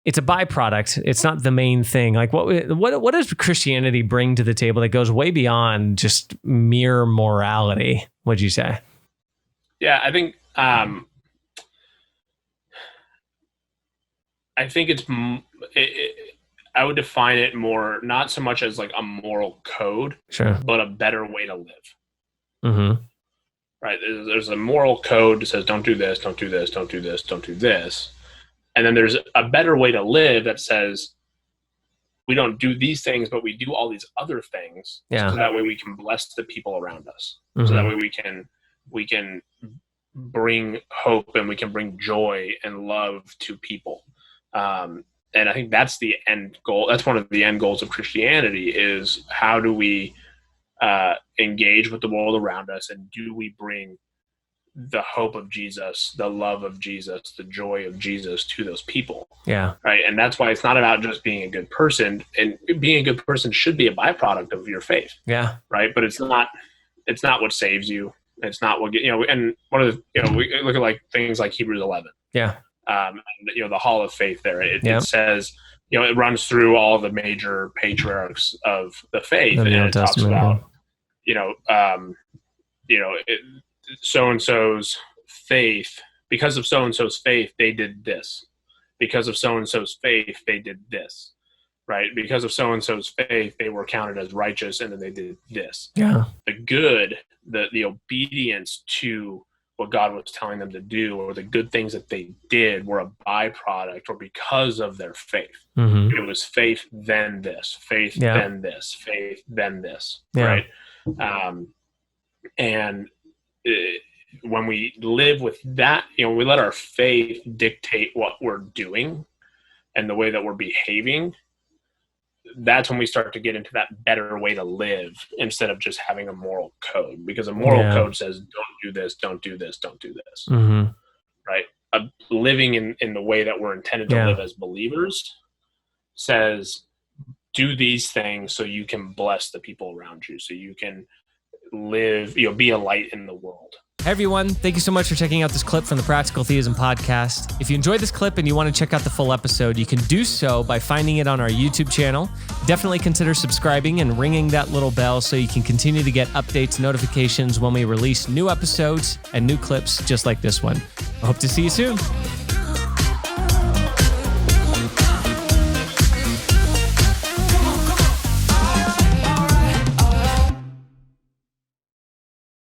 it's a byproduct. It's not the main thing. Like what does Christianity bring to the table that goes way beyond just mere morality? What'd you say? Yeah, I think I would define it more, not so much as like a moral code, sure, but a better way to live. Mm-hmm. Right? There's a moral code that says don't do this, don't do this, don't do this, don't do this. And then there's a better way to live that says we don't do these things, but we do all these other things. Yeah. So that way we can bless the people around us. Mm-hmm. So that way we can bring hope and we can bring joy and love to people. And I think that's the end goal. That's one of the end goals of Christianity is how do we engage with the world around us, and do we bring the hope of Jesus, the love of Jesus, the joy of Jesus to those people? Yeah. Right. And that's why it's not about just being a good person, and being a good person should be a byproduct of your faith. Yeah. Right. But it's not what saves you. It's not what, and one of the, we look at like things like Hebrews 11. Yeah. And, the hall of faith there, it says, it runs through all the major patriarchs of the faith, and it talks about, so-and-so's faith, because of so-and-so's faith, they did this. Because of so-and-so's faith, they did this, right? Because of so-and-so's faith, they were counted as righteous, and then they did this. Yeah. The good, the obedience to what God was telling them to do, or the good things that they did, were a byproduct or because of their faith. Mm-hmm. It was faith, then this, faith, then this, faith, then this, right? When we live with that, we let our faith dictate what we're doing and the way that we're behaving. That's when we start to get into that better way to live, instead of just having a moral code, because a moral code says, don't do this, don't do this, don't do this. Mm-hmm. Right. Living in the way that we're intended to live as believers says, do these things so you can bless the people around you, so you can live, be a light in the world. Hey everyone, thank you so much for checking out this clip from the Practical Theism podcast. If you enjoyed this clip and you want to check out the full episode, you can do so by finding it on our YouTube channel. Definitely consider subscribing and ringing that little bell so you can continue to get updates and notifications when we release new episodes and new clips just like this one. I hope to see you soon.